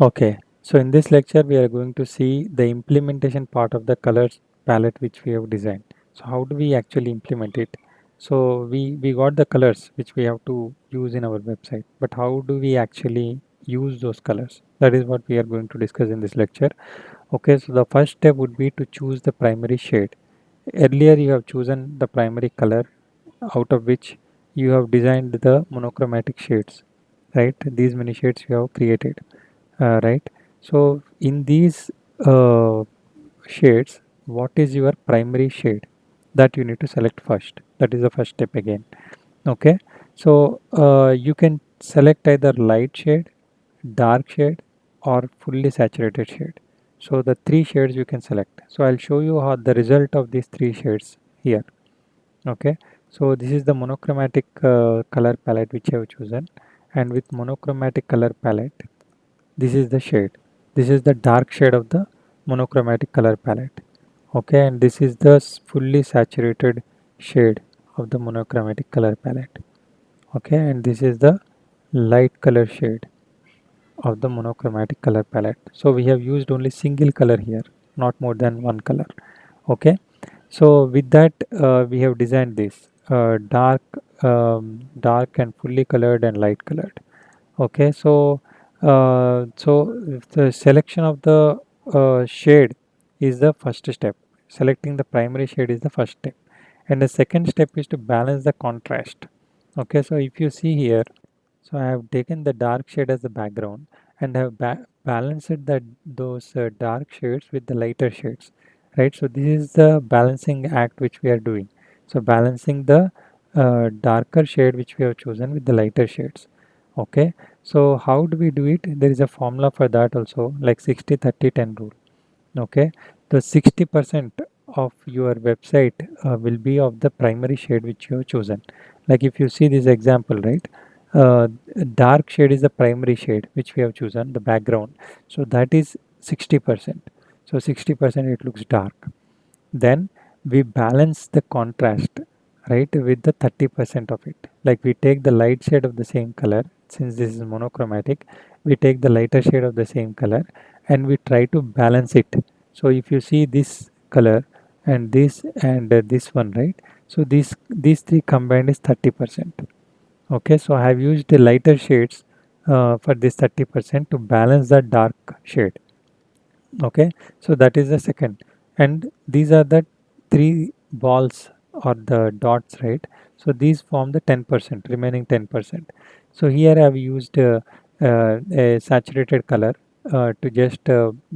Okay, so in this lecture we are going to see the implementation part of the colors palette which we have designed. So how do we actually implement it? So we got the colors which we have to use in our website, but how do we actually use those colors? That is what we are going to discuss in this lecture. Okay, so the first step would be to choose the primary shade. Earlier you have chosen the primary color out of which you have designed the monochromatic shades, right? These many shades you have created, right? So in these uh, shades, what is your primary shade that you need to select first? That is the first step again. Okay, so you can select either light shade, dark shade, or fully saturated shade. So the three shades you can select. So I'll show you how the result of these three shades here. Okay, so this is the monochromatic color palette which I have chosen, and with monochromatic color palette, this is the shade. This is the dark shade of the monochromatic color palette. Okay, and this is the fully saturated shade of the monochromatic color palette. Okay, and this is the light color shade of the monochromatic color palette. So we have used only single color here, not more than one color. Okay, so with that we have designed this dark and fully colored and light colored. Okay, so the selection of the shade is the first step. Selecting the primary shade is the first step, and the second step is to balance the contrast. Okay, so if you see here, so I have taken the dark shade as the background and have balanced those dark shades with the lighter shades, right? So this is the balancing act which we are doing. So balancing the darker shade which we have chosen with the lighter shades. Okay, so how do we do it? There is a formula for that also, like 60-30-10 rule. Okay, the 60% of your website will be of the primary shade which you have chosen. Like if you see this example, right? uh, Dark shade is the primary shade which we have chosen, the background, so that is 60%. So 60% it looks dark. Then we balance the contrast, right, with the 30% of it. Like we take the light shade of the same color, since this is monochromatic, we take the lighter shade of the same color and we try to balance it. So if you see this color and this one, right, so these three combined is 30%. Okay, so I have used the lighter shades for this 30% to balance the dark shade. Okay, so that is the second, and these are the three balls or the dots, right? So these form the 10%, remaining 10%. So here I have used a saturated color to just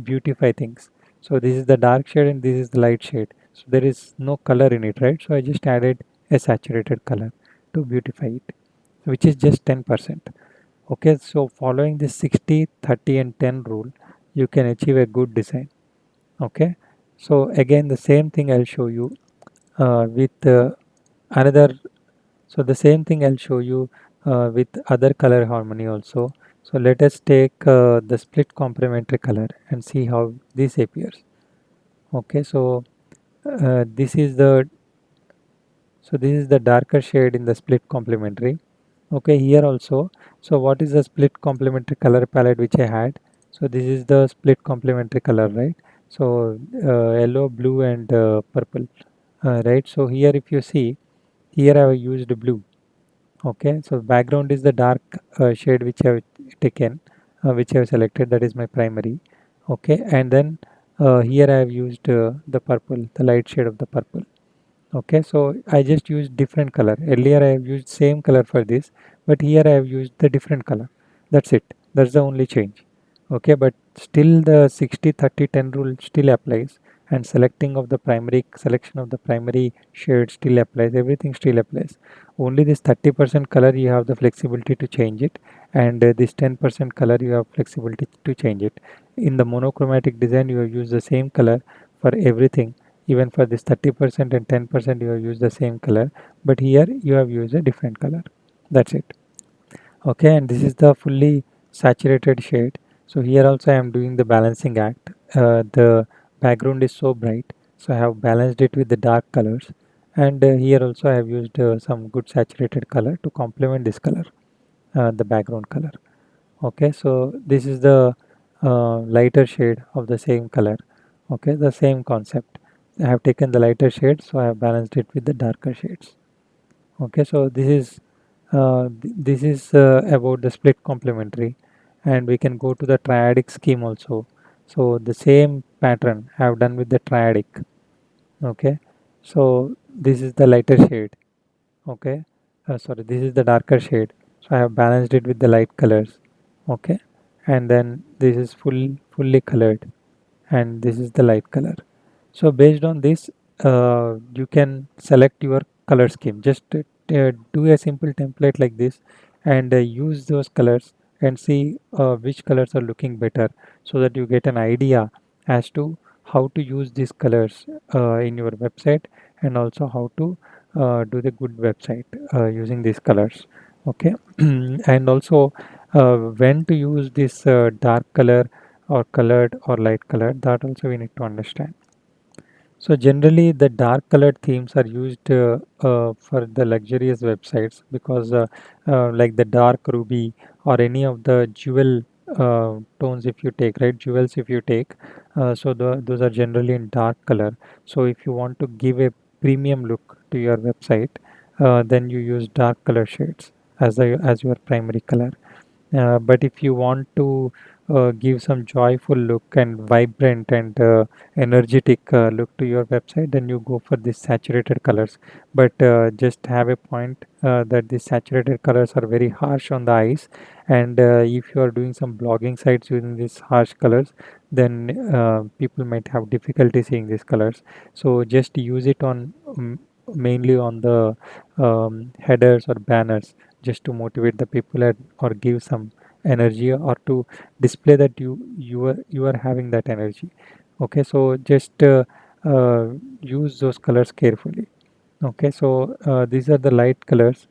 beautify things. So this is the dark shade and this is the light shade, so there is no color in it, right? So I just added a saturated color to beautify it, which is just 10%. Okay, so following this 60-30-10 rule, you can achieve a good design. Okay, so again the same thing I'll show you with another. So the same thing I'll show you with other color harmony also. So let us take the split complementary color and see how this appears. Okay, so this is the this is the darker shade in the split complementary. Okay, here also, so what is the split complementary color palette which I had? So this is the split complementary color, right? So yellow, blue, and purple, right? So here if you see, here I have used blue. Okay, so background is the dark shade which I have taken, which I have selected, that is my primary. Okay, and then here I have used the purple, the light shade of the purple. Okay, so I just used different color. Earlier I have used same color for this, but here I have used the different color. That's it. That's the only change. Okay, but still the 60-30-10 rule still applies, and selecting of the primary selection of the primary shade still applies. Everything still applies. Only this 30% color you have the flexibility to change it, and this 10% color you have flexibility to change it. In the monochromatic design, you have used the same color for everything. Even for this 30% and 10% you have used the same color, but here you have used a different color. That's it. Okay, and this is the fully saturated shade. So here also I am doing the balancing act. The background is so bright, so I have balanced it with the dark colors, and here also I have used some good saturated color to complement this color, the background color. Okay, so this is the lighter shade of the same color. Okay, the same concept. I have taken the lighter shade, so I have balanced it with the darker shades. Okay, so this is about the split complementary, and we can go to the triadic scheme also. So the same pattern I have done with the triadic. Okay, so this is the lighter shade. Okay, sorry, this is the darker shade. So I have balanced it with the light colors. Okay, and then this is fully colored, and this is the light color. So based on this, you can select your color scheme. Just do a simple template like this, and use those colors and see which colors are looking better, so that you get an idea as to how to use these colors in your website, and also how to do the good website using these colors. Okay, and also when to use this dark color or colored or light colored, that also we need to understand. So generally, the dark colored themes are used for the luxurious websites, because like the dark ruby or any of the jewel tones, if you take, right, jewels if you take, those are generally in dark color. So if you want to give a premium look to your website, then you use dark color shades as your primary color. But if you want to give some joyful look and vibrant and energetic look to your website, then you go for these saturated colors. But just have a point that these saturated colors are very harsh on the eyes, and if you are doing some blogging sites using these harsh colors, then people might have difficulty seeing these colors. So just use it on mainly on the headers or banners, just to motivate the people or give some energy, or to display that you are having that energy. Okay, so just use those colors carefully. Okay, so these are the light colors.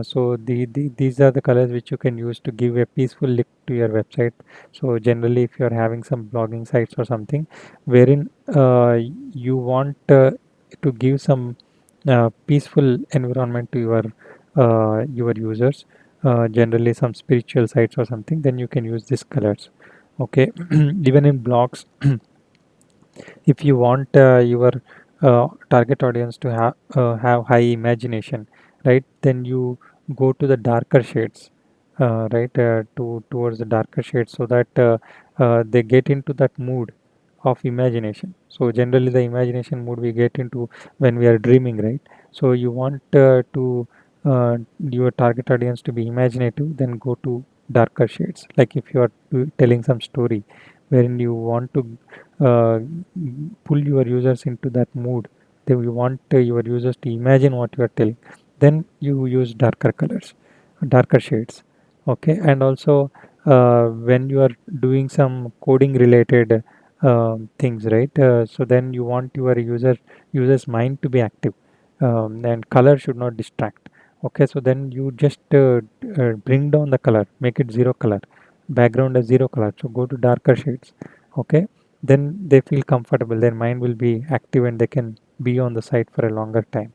So these are the colors which you can use to give a peaceful look to your website. So generally, if you are having some blogging sites or something, wherein you want to give some peaceful environment to your users, generally some spiritual sites or something, then you can use these colors. Okay, even in blogs, if you want your target audience to have high imagination, right, then you go to the darker shades, right, towards the darker shades, so that they get into that mood of imagination. So generally the imagination mood we get into when we are dreaming, right? So you want to your target audience to be imaginative, then go to darker shades. Like if you are telling some story wherein you want to uh, pull your users into that mood, then you want your users to imagine what you are telling, then you use darker colors, darker shades. Okay, and also when you are doing some coding related things, right, so then you want your users mind to be active, and color should not distract. Okay, so then you just bring down the color, make it zero color, background as zero color, so go to darker shades. Okay, then they feel comfortable, their mind will be active, and they can be on the site for a longer time.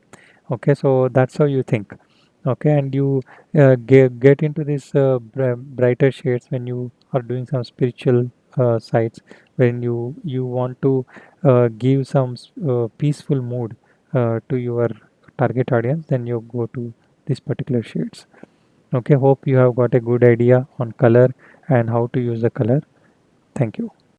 Okay, so that's how you think. Okay, and you get into these brighter shades when you are doing some spiritual sites, when you want to give some peaceful mood to your target audience, then you go to these particular shades. Okay, hope you have got a good idea on color and how to use the color. Thank you.